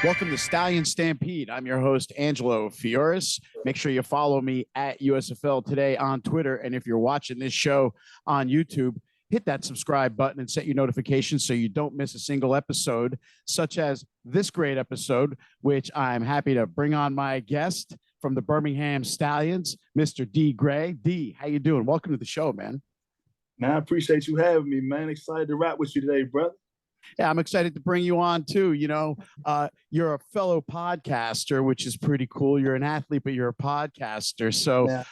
Welcome to Stallions Stampede. I'm your host, Angelo Fioris. Make sure you follow me at USFL Today on Twitter. And if you're watching this show on YouTube, hit that subscribe button and set your notifications so you don't miss a single episode, such as this great episode, which I'm happy to bring on my guest from the Birmingham Stallions, Mr. Dee Gray. Dee, how you doing? Welcome to the show, man. Man, I appreciate you having me, man. Excited to rap with you today, brother. Yeah, I'm excited to bring you on too. You're a fellow podcaster, which is pretty cool. You're an athlete, but you're a podcaster. So,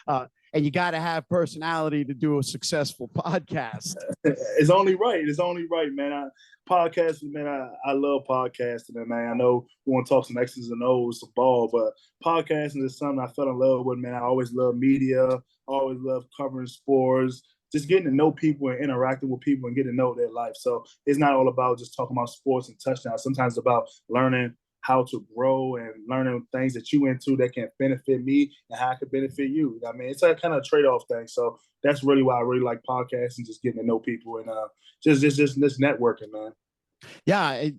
and you got to have personality to do a successful podcast. It's only right. It's only right, man. Podcasting, man. I love podcasting, and man, I know we want to talk some X's and O's, some ball, but podcasting is something I fell in love with, man. I always love media. Always love covering sports. Just getting to know people and interacting with people and getting to know their life. So it's not all about just talking about sports and touchdowns. Sometimes it's about learning how to grow and learning things that you into that can benefit me and how I can benefit you. I mean, it's a kind of trade-off thing. So that's really why I really like podcasting, just getting to know people and just networking, man. Yeah,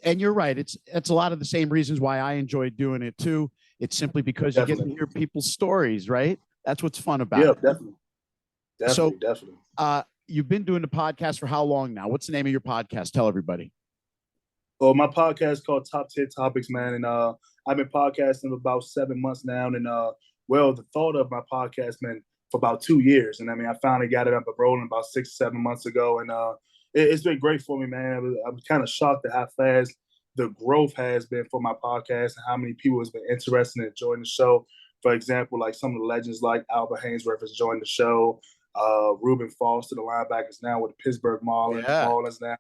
and you're right. It's a lot of the same reasons why I enjoy doing it too. It's simply because you get to hear people's stories, right? That's what's fun about it. Yeah, definitely. Definitely. You've been doing the podcast for how long now? What's the name of your podcast? Tell everybody. Well, my podcast is called Top 10 Topics, man. And I've been podcasting about 7 months now. And the thought of my podcast, man, for about 2 years. And I mean, I finally got it up and rolling about 6, 7 months ago. And it's been great for me, man. I'm kind of shocked at how fast the growth has been for my podcast and how many people has been interested in enjoying the show. For example, like some of the legends like Albert Haynesworth has joined the show. Reuben Foster, the linebackers now with the Pittsburgh Marlins. Marlins now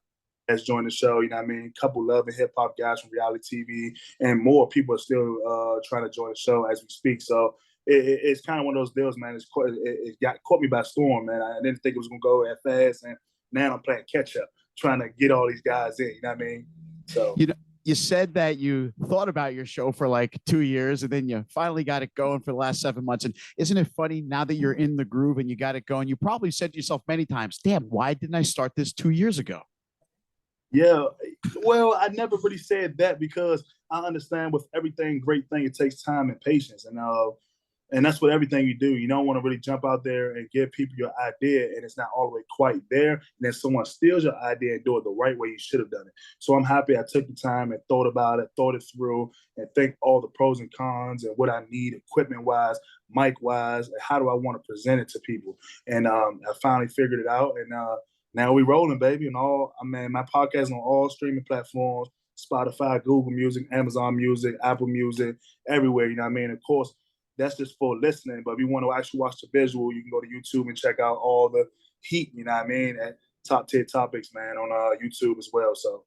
has joined the show. You know what I mean? A couple love and hip hop guys from reality TV, and more people are still trying to join the show as we speak. So it's kind of one of those deals, man. It caught me by storm, man. I didn't think it was gonna go that fast, and now I'm playing catch up, trying to get all these guys in. You know what I mean? So you said that you thought about your show for like 2 years and then you finally got it going for the last 7 months. And isn't it funny now that you're in the groove and you got it going, you probably said to yourself many times, damn, why didn't I start this 2 years ago? Yeah, well, I never really said that because I understand with everything, great thing, it takes time and patience. And that's what everything you do. You don't want to really jump out there and give people your idea and it's not all the way quite there. And then someone steals your idea and do it the right way you should have done it. So I'm happy I took the time and thought about it, thought it through, and think all the pros and cons and what I need equipment-wise, mic-wise, and how do I want to present it to people. And I finally figured it out. And now we rolling, baby. And my podcast is on all streaming platforms, Spotify, Google Music, Amazon Music, Apple Music, everywhere. You know what I mean? Of course, that's just for listening. But if you want to actually watch the visual, you can go to YouTube and check out all the heat, you know what I mean, at Top 10 Topics, man, on YouTube as well. So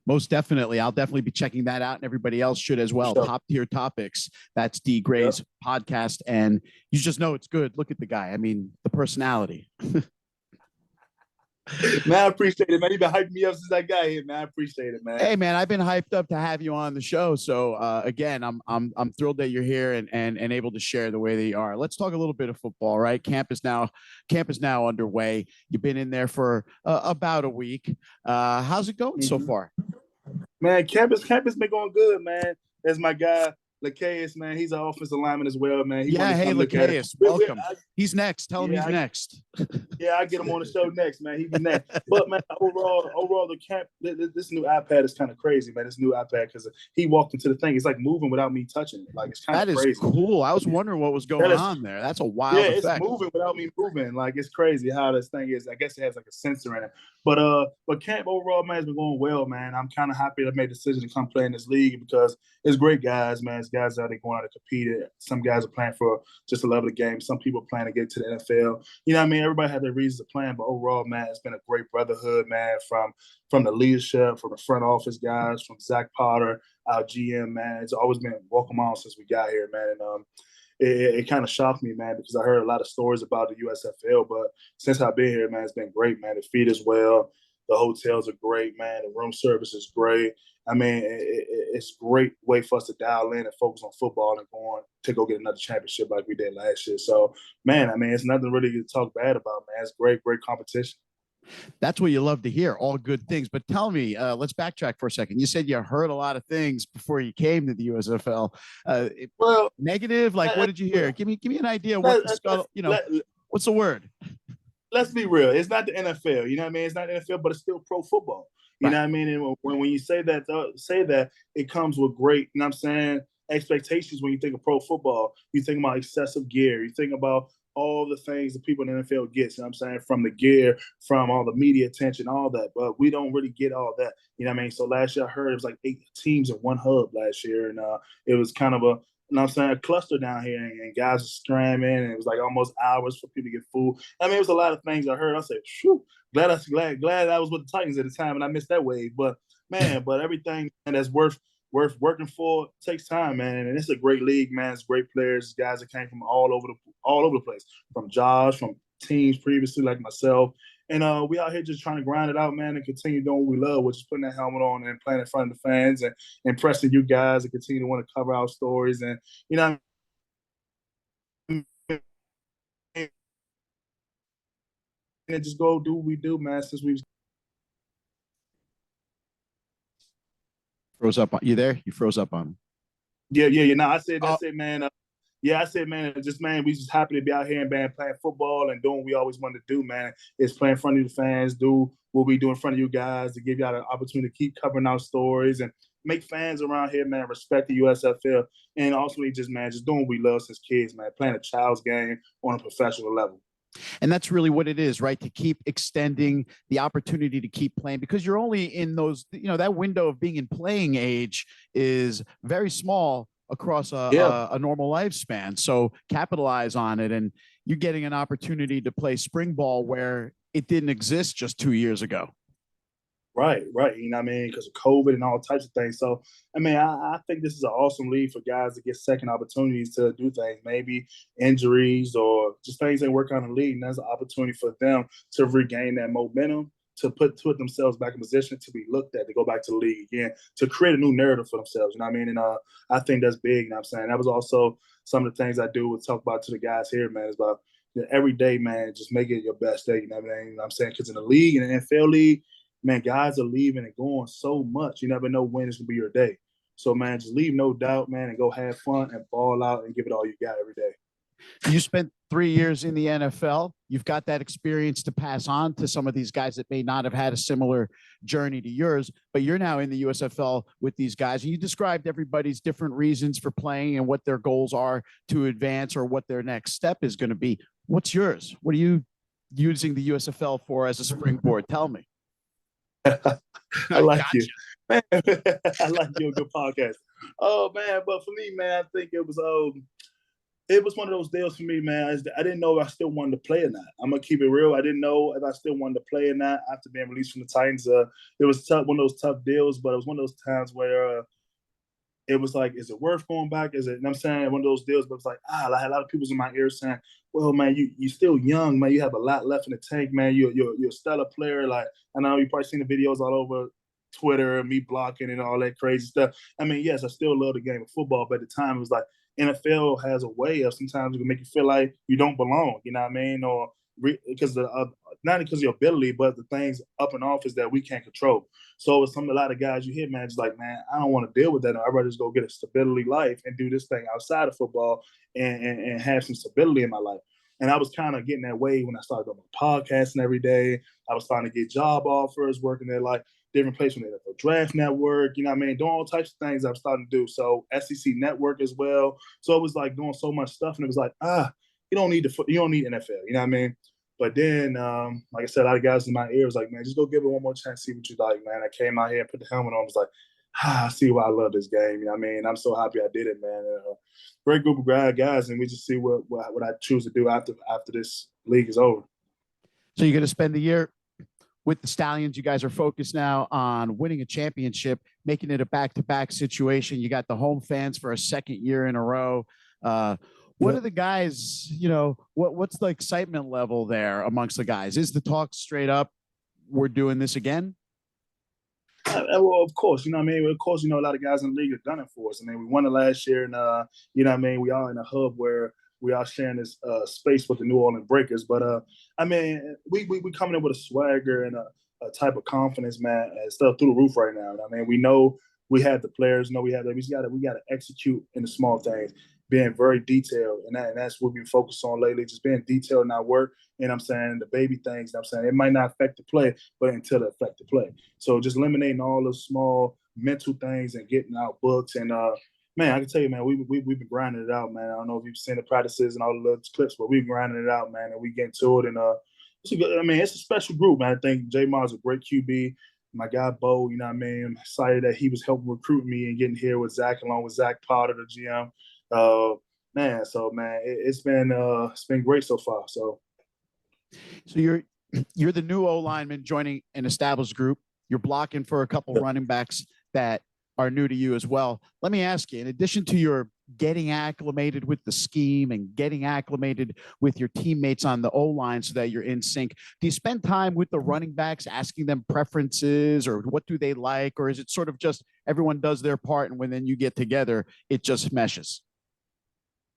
most definitely. I'll definitely be checking that out, and everybody else should as well. Sure. Top Tier Topics. That's Dee Gray's podcast. And you just know it's good. Look at the guy. I mean, the personality. Man, I appreciate it, man. You've been hyping me up since I got here, man. I appreciate it, man. Hey, man, I've been hyped up to have you on the show. So again, I'm thrilled that you're here and able to share the way that you are. Let's talk a little bit of football, right? Camp is now underway. You've been in there for about a week. How's it going so far? Man, camp has been going good, man. There's my guy, Lacaeus, man. He's an offensive lineman as well, man. Hey, Lacaeus, welcome. He's next. Tell him he's next. I get him on the show next, man. He'll be next. But, man, overall, the camp, this new iPad is kind of crazy, man. This new iPad, because he walked into the thing. It's like moving without me touching it. Like, it's kind of crazy. That is cool. I was wondering what was going on there. That's a wild effect. It's moving without me moving. Like, it's crazy how this thing is. I guess it has, like, a sensor in it. But camp overall, man, has been going well, man. I'm kind of happy that I made the decision to come play in this league because it's great guys, man. It's guys out there going out to compete. Some guys are playing for just the love of the game. Some people are playing to get to the NFL. You know what I mean? Everybody had their reasons to play, but overall, man, it's been a great brotherhood, man, from the leadership, from the front office guys, from Zach Potter, our GM, man. It's always been welcome on since we got here, man. And it kind of shocked me, man, because I heard a lot of stories about the USFL, but since I've been here, man, it's been great, man. The feed is well. The hotels are great, man. The room service is great. I mean, it's a great way for us to dial in and focus on football and go get another championship like we did last year. So, man, I mean, it's nothing really to talk bad about, man. It's great competition. That's what you love to hear, all good things. But tell me, let's backtrack for a second. You said you heard a lot of things before you came to the USFL. Well, Negative, like what let, did you hear? Give me an idea of what let, the let, scuttle, let, what's the word? let's be real. It's not the NFL. You know what I mean? It's not the NFL, but it's still pro football. You Right. know what I mean? And when you say that, it comes with great, you know what I'm saying, expectations when you think of pro football. You think about excessive gear. You think about all the things that people in the NFL get, you know what I'm saying, from the gear, from all the media attention, all that. But we don't really get all that. You know what I mean? So last year I heard it was like 8 teams in one hub last year. And it was kind of a, you know what I'm saying, a cluster down here, and guys were scrambling, and it was like almost hours for people to get food. I mean, it was a lot of things I heard. I said, "Phew, glad I was with the Titans at the time, and I missed that wave." But man, everything that's worth working for takes time, man. And it's a great league, man. It's great players, guys that came from all over the place, from jobs, from teams previously like myself. And we out here just trying to grind it out, man, and continue doing what we love, which is putting that helmet on and playing in front of the fans and impressing you guys and continue to want to cover our stories. And, you know, and just go do what we do, man, since we've Froze up on you there? You froze up on me. yeah. No, I said that's it, man. Yeah, I said, man, we just happy to be out here and man playing football and doing what we always wanted to do, man. Is play in front of the fans, do what we do in front of you guys to give y'all the opportunity to keep covering our stories and make fans around here, man, respect the USFL. And also just doing what we love since kids, man, playing a child's game on a professional level. And that's really what it is, right? To keep extending the opportunity to keep playing, because you're only in those, that window of being in playing age is very small across a normal lifespan. So capitalize on it. And you're getting an opportunity to play spring ball where it didn't exist just 2 years ago. Right. You know what I mean? Because of COVID and all types of things. So, I mean, I think this is an awesome league for guys to get second opportunities to do things, maybe injuries or just things ain't work out in the league. And that's an opportunity for them to regain that momentum, to put themselves back in position to be looked at, to go back to the league again, to create a new narrative for themselves. You know what I mean? And I think that's big. You know what I'm saying? That was also some of the things I do with talk about to the guys here, man, is about every day, man, just make it your best day. You know what I mean? You know what I'm saying? Because in the league, in the NFL league, man, guys are leaving and going so much. You never know when it's gonna be your day. So, man, just leave no doubt, man, and go have fun and ball out and give it all you got every day. You spent 3 years in the NFL. You've got that experience to pass on to some of these guys that may not have had a similar journey to yours, but you're now in the USFL with these guys. And you described everybody's different reasons for playing and what their goals are to advance or what their next step is going to be. What's yours? What are you using the USFL for as a springboard? Tell me. I like you. Man, I like you. A good podcast. Oh, man. But for me, man, I think it was one of those deals for me, man. I didn't know if I still wanted to play or not. I'm going to keep it real. I didn't know if I still wanted to play or not after being released from the Titans. It was tough, one of those tough deals, but it was one of those times where it was like, is it worth going back? Is it, you know what I'm saying, one of those deals, but it's like, I had a lot of people in my ear saying, well, man, you're still young, man. You have a lot left in the tank, man. You're a stellar player. Like, I know you've probably seen the videos all over Twitter, me blocking and all that crazy stuff. I mean, yes, I still love the game of football, but at the time it was like NFL has a way of sometimes it can make you feel like you don't belong, you know what I mean? Or because not because of your ability, but the things up in office that we can't control. So it's a lot of guys you hear, man, just like, man, I don't want to deal with that. I'd rather just go get a stability life and do this thing outside of football and have some stability in my life. And I was kind of getting that way when I started doing my podcasting every day. I was starting to get job offers, working at like different places on the Draft Network, you know what I mean? Doing all types of things I'm starting to do. So SEC Network as well. So it was like doing so much stuff. And it was like, you don't need NFL, you know what I mean? But then, like I said, a lot of guys in my ear was like, man, just go give it one more chance, see what you like, man. I came out here and put the helmet on. I was like, I see why I love this game. You know what I mean? I'm so happy I did it, man. Great group of guys, and we just see what I choose to do after this league is over. So you're going to spend the year with the Stallions. You guys are focused now on winning a championship, making it a back-to-back situation. You got the home fans for a second year in a row. What are the guys, what's the excitement level there amongst the guys? Is the talk straight up, we're doing this again? Well, of course, you know what I mean? Of course, a lot of guys in the league have done it for us. I mean, we won it last year, and, you know what I mean? We are in a hub where we are sharing this space with the New Orleans Breakers. But I mean, we coming in with a swagger and a type of confidence, man, and stuff through the roof right now. I mean, we know we have the players, know we have that. We got to execute in the small things, being very detailed, and that's what we focus on lately. Just being detailed in our work. And I'm saying the baby things. I'm saying it might not affect the play, but until it affect the play. So just eliminating all those small mental things and getting out books and man, I can tell you, man, we've been grinding it out, man. I don't know if you've seen the practices and all the little clips, but we've been grinding it out, man, and we get to it. And it's a special group, man. I think J Mar's a great QB. My guy Bo, you know what I mean? I'm excited that he was helping recruit me and getting here with Zach, along with Zach Potter, the GM. Man, so man, it's been great so far. So you're the new O-lineman joining an established group. You're blocking for a couple running backs that are new to you as well. Let me ask you, in addition to your getting acclimated with the scheme and getting acclimated with your teammates on the O-line so that you're in sync, do you spend time with the running backs asking them preferences or what do they like? Or is it sort of just everyone does their part and when then you get together, it just meshes?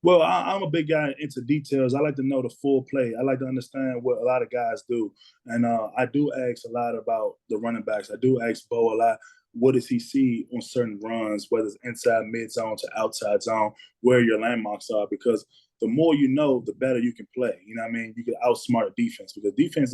Well, I'm a big guy into details. I like to know the full play. I like to understand what a lot of guys do. And I do ask a lot about the running backs. I do ask Bo a lot, what does he see on certain runs, whether it's inside, mid-zone to outside zone, where your landmarks are, because the more you know, the better you can play. You know what I mean? You can outsmart defense because defense,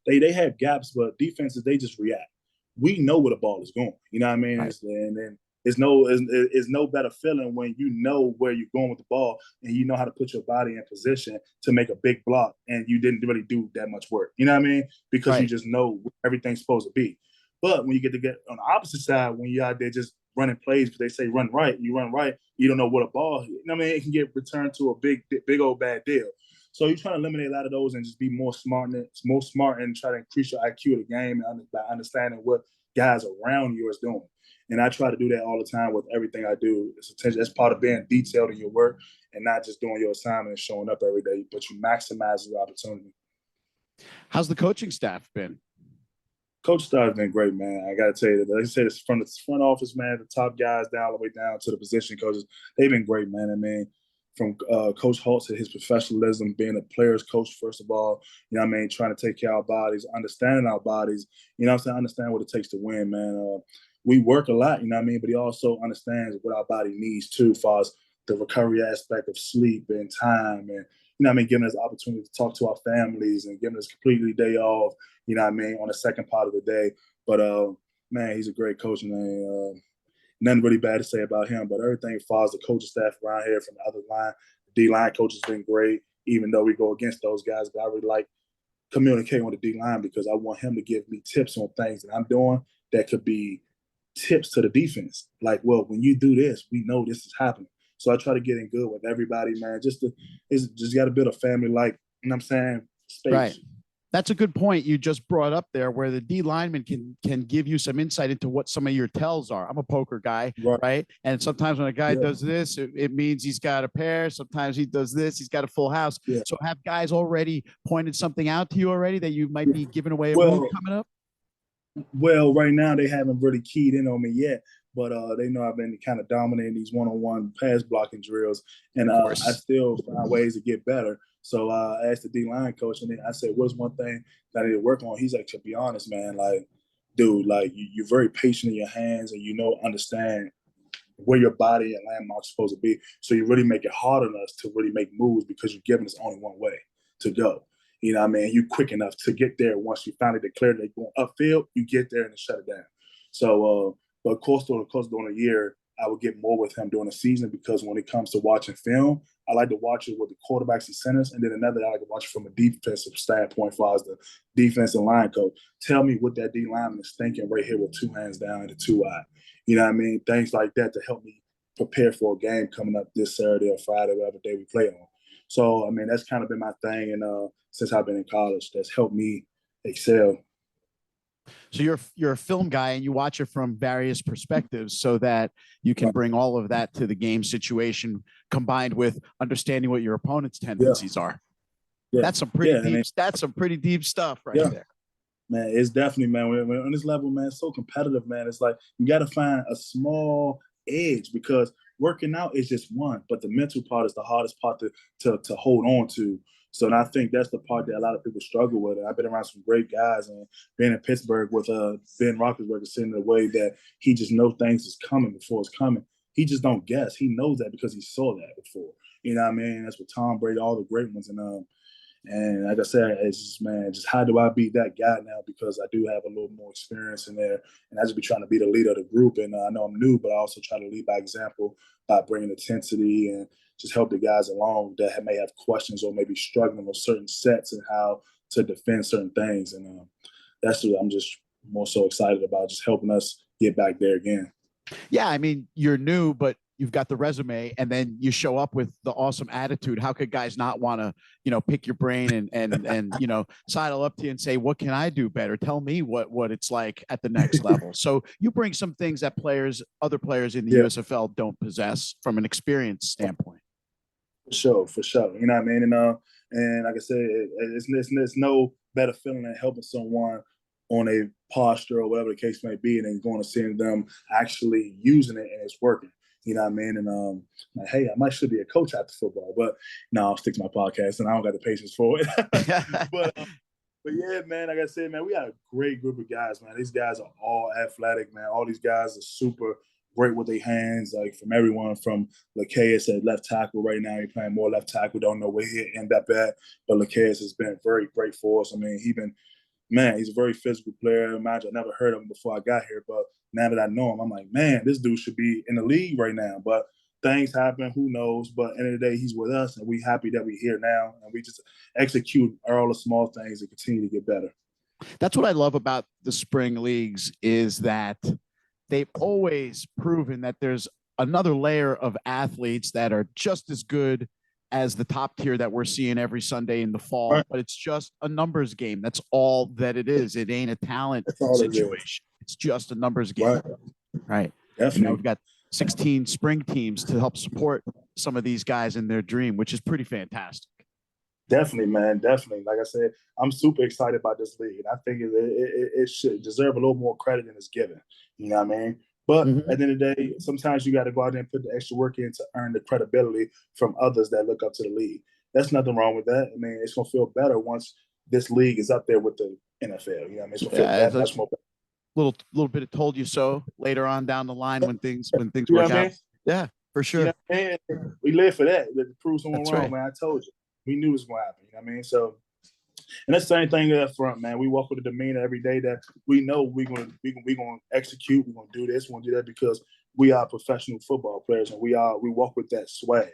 they have gaps, but defenses, they just react. We know where the ball is going. You know what I mean? Right. And then it's no better feeling when you know where you're going with the ball and you know how to put your body in position to make a big block and you didn't really do that much work. You know what I mean? Because you just know where everything's supposed to be. But when you get on the opposite side, when you're out there just running plays, because they say run right, you run right, you don't know what a ball. You know what I mean? It can get returned to a big old bad deal. So you're trying to eliminate a lot of those and just be more smart and try to increase your IQ of the game and by understanding what guys around you is doing. And I try to do that all the time with everything I do. That's part of being detailed in your work and not just doing your assignment and showing up every day, but you maximize your opportunity. How's the coaching staff been? Coach Star's been great, man. I got to tell you that. Like I said, it's from the front office, man, the top guys down all the way down to the position coaches. They've been great, man. I mean, from Coach Holtz to his professionalism, being a player's coach, first of all, you know what I mean, trying to take care of our bodies, understanding our bodies, you know what I'm saying, understand what it takes to win, man. We work a lot, you know what I mean, but he also understands what our body needs, too, as far as the recovery aspect of sleep and time and, you know what I mean, giving us the opportunity to talk to our families and giving us completely day off, you know what I mean, on the second part of the day. But, man, he's a great coach, man. Nothing really bad to say about him, but everything as far as the coaching staff around here from the other line, the D-line coach has been great, even though we go against those guys. But I really like communicating with the D-line because I want him to give me tips on things that I'm doing that could be tips to the defense. Like, well, when you do this, we know this is happening. So I try to get in good with everybody, man. Just got a bit of family, like, you know what I'm saying, space. Right. That's a good point you just brought up there, where the D lineman can give you some insight into what some of your tells are. I'm a poker guy, right? And sometimes when a guy does this, it means he's got a pair. Sometimes he does this, he's got a full house. Yeah. So have guys already pointed something out to you already that you might be giving away a move coming up? Well, right now they haven't really keyed in on me yet, but they know I've been kind of dominating these one-on-one pass blocking drills, and I still find ways to get better. So I asked the D-line coach, and then I said, what's one thing that I need to work on? He's like, to be honest, man, like, dude, like, you're very patient in your hands and understand where your body and landmarks are supposed to be. So you really make it hard on us to really make moves because you're giving us only one way to go. You know what I mean? You quick enough to get there. Once you finally declare they're going upfield, you get there and shut it down. So, but of course, during a year, I would get more with him during the season because when it comes to watching film, I like to watch it with the quarterbacks and centers, and then another I like to watch it from a defensive standpoint as far as the defensive line coach. Tell me what that D lineman is thinking right here with two hands down and a 2-eye. You know what I mean? Things like that to help me prepare for a game coming up this Saturday or Friday, whatever day we play on. So, I mean, that's kind of been my thing, and since I've been in college, that's helped me excel. So you're a film guy and you watch it from various perspectives so that you can bring all of that to the game situation combined with understanding what your opponent's tendencies are. Yeah. That's some pretty deep. That's some pretty deep stuff right there. Man, it's definitely, man, when on this level, man, it's so competitive, man. It's like you got to find a small edge because working out is just one, but the mental part is the hardest part to hold on to. So, and I think that's the part that a lot of people struggle with. And I've been around some great guys, and being in Pittsburgh with Ben Roethlisberger sitting in the way that he just knows things is coming before it's coming. He just don't guess. He knows that because he saw that before. You know what I mean? That's with Tom Brady, all the great ones. And like I said, it's just, man, just how do I be that guy now? Because I do have a little more experience in there, and I just be trying to be the leader of the group. And I know I'm new, but I also try to lead by example by bringing intensity and just help the guys along that may have questions or maybe struggling with certain sets and how to defend certain things. And that's what I'm just more so excited about, just helping us get back there again. Yeah, I mean, you're new, but you've got the resume, and then you show up with the awesome attitude. How could guys not want to, pick your brain and sidle up to you and say, what can I do better? Tell me what it's like at the next level. So you bring some things that other players in the USFL don't possess from an experience standpoint. For sure. You know what I mean? And like I said, it's no better feeling than helping someone on a posture or whatever the case may be, and then going to seeing them actually using it and it's working. You know what I mean? And like, hey, I should be a coach after football, but no, I'll stick to my podcast, and I don't got the patience for it. but yeah, man, like I said, man, we got a great group of guys, man. These guys are all athletic, man. All these guys are super great with their hands, like from everyone from Lacaeus at left tackle right now. He's playing more left tackle. Don't know where he'll end up at, but Lacaeus has been very great for us. I mean, he's a very physical player. Imagine I never heard of him before I got here, but now that I know him, I'm like, man, this dude should be in the league right now. But things happen, who knows? But at the end of the day, he's with us, and we're happy that we're here now, and we just execute all the small things and continue to get better. That's what I love about the spring leagues is that they've always proven that there's another layer of athletes that are just as good as the top tier that we're seeing every Sunday in the fall, right. But it's just a numbers game. That's all that it is. It ain't a talent situation. It's just a numbers game. Right. Definitely. We've got 16 spring teams to help support some of these guys in their dream, which is pretty fantastic. Definitely, man. Definitely. Like I said, I'm super excited about this league. And I think it should deserve a little more credit than it's given. You know what I mean? But at the end of the day, sometimes you got to go out there and put the extra work in to earn the credibility from others that look up to the league. There's nothing wrong with that. I mean, it's going to feel better once this league is up there with the NFL. You know what I mean? It's going to feel much more better. Little bit of told you so later on down the line when things work out. I mean? Yeah, for sure. You know, we live for that. To prove someone wrong, right. Man. I told you. We knew it was going to happen. You know what I mean? So, and that's the same thing up front, man. We walk with a demeanor every day that we know we're going to execute. We're going to do this. We're going to do that because we are professional football players, and we walk with that swag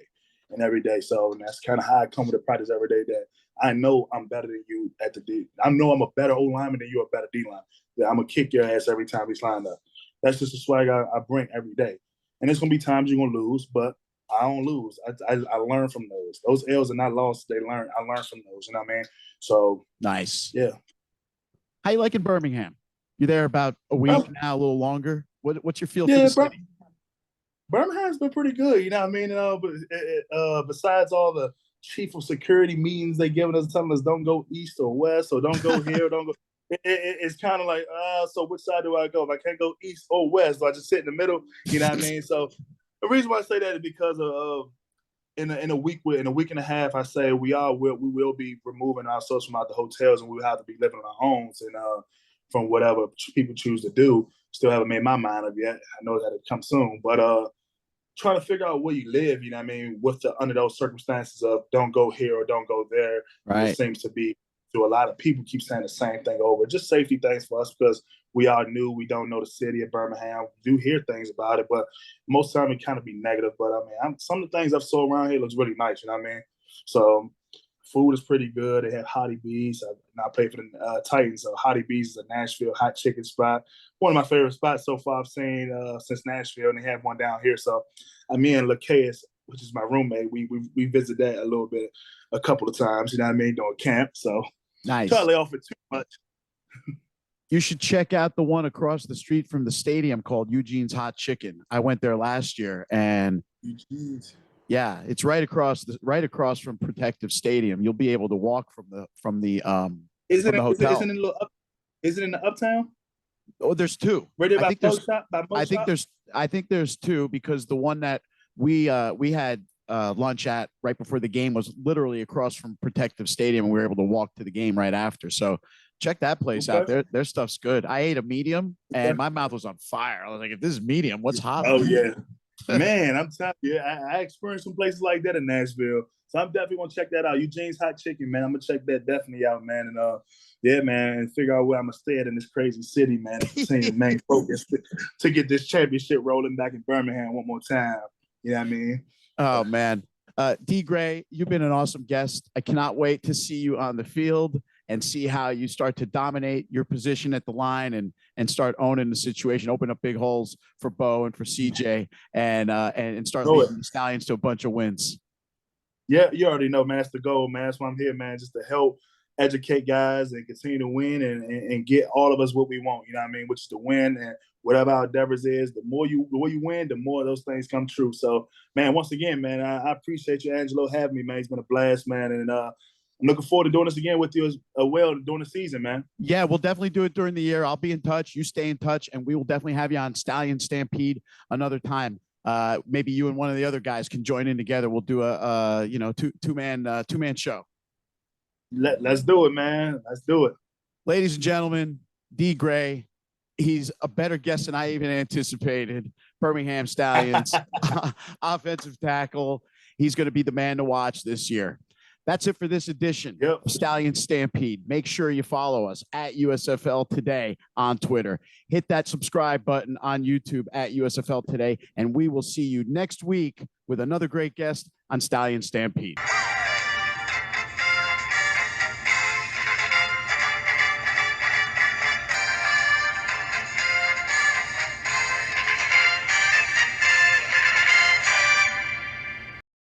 and every day. So, and that's kind of how I come to practice every day. That I know I'm better than you at the D. I know I'm a better O-lineman than you're a better D-line. That I'm gonna kick your ass every time we line up. That's just the swag I bring every day. And there's gonna be times you're gonna lose, but I don't lose. I learn from those. Those L's are not lost. I learn from those. You know what I mean? So nice. Yeah. How you liking Birmingham? You're there about a week now, a little longer. What's your feel for the city? Birmingham's been pretty good. You know what I mean? But besides all the chief of security meetings they giving us, telling us don't go east or west or don't go here, don't go. It's kind of like, so which side do I go? If I can't go east or west, do I just sit in the middle? You know what I mean? So the reason why I say that is because of in a week and a half, I say we will be removing ourselves from out the hotels, and we will have to be living in our homes and from whatever people choose to do. Still haven't made my mind up yet. I know that it comes soon, but trying to figure out where you live. You know what I mean? Under those circumstances of don't go here or don't go there, right. It seems to be. To a lot of people keep saying the same thing over. Just safety things for us because we are new. We don't know the city of Birmingham. We do hear things about it, but most of the time it kind of be negative. But I mean, some of the things I've saw around here looks really nice. You know what I mean? So food is pretty good. They have Hottie B's. I play for the Titans. So Hottie B's is a Nashville hot chicken spot. One of my favorite spots so far I've seen since Nashville, and they have one down here. So me and Lacaeus, which is my roommate, we visit that a couple of times. You know what I mean? Doing camp. So. Nice. Try to lay off it too much. You should check out the one across the street from the stadium called Eugene's Hot Chicken. I went there last year, and yeah, it's right across from Protective Stadium. You'll be able to walk from the hotel. Is it in the Uptown? Oh, there's two. Right there by Mo Shop. I think there's two because the one that we had lunch at right before the game, was literally across from Protective Stadium, and we were able to walk to the game right after. So check that place out. Their stuff's good. I ate a medium and my mouth was on fire. I was like, if this is medium, what's hot? Oh yeah, man, I'm telling you, I experienced some places like that in Nashville. So I'm definitely gonna check that out. Eugene's Hot Chicken, man. I'm gonna check that definitely out, man. And yeah, man, and figure out where I'm gonna stay at in this crazy city, man. Continue to main focus to get this championship rolling back in Birmingham one more time. You know what I mean? Oh man. Dee Gray, you've been an awesome guest. I cannot wait to see you on the field and see how you start to dominate your position at the line and start owning the situation, open up big holes for Bo and for CJ, and start leading the Stallions to a bunch of wins. Yeah, you already know, man. That's the goal, man. That's why I'm here, man, just to help educate guys and continue to win and get all of us what we want, you know what I mean, which is to win. And whatever our endeavors is, the more you win, the more those things come true. So, man, once again, man, I appreciate you, Angelo, having me, man. It's been a blast, man. And I'm looking forward to doing this again with you as well during the season, man. Yeah, we'll definitely do it during the year. I'll be in touch. You stay in touch, and we will definitely have you on Stallions Stampede another time. Maybe you and one of the other guys can join in together. We'll do a two man show. Let's do it, man. Let's do it. Ladies and gentlemen, Dee Gray. He's a better guest than I even anticipated. Birmingham Stallions offensive tackle. He's going to be the man to watch this year. That's it for this edition of Stallions Stampede. Make sure you follow us at USFL Today on Twitter. Hit that subscribe button on YouTube at USFL Today, and we will see you next week with another great guest on Stallions Stampede.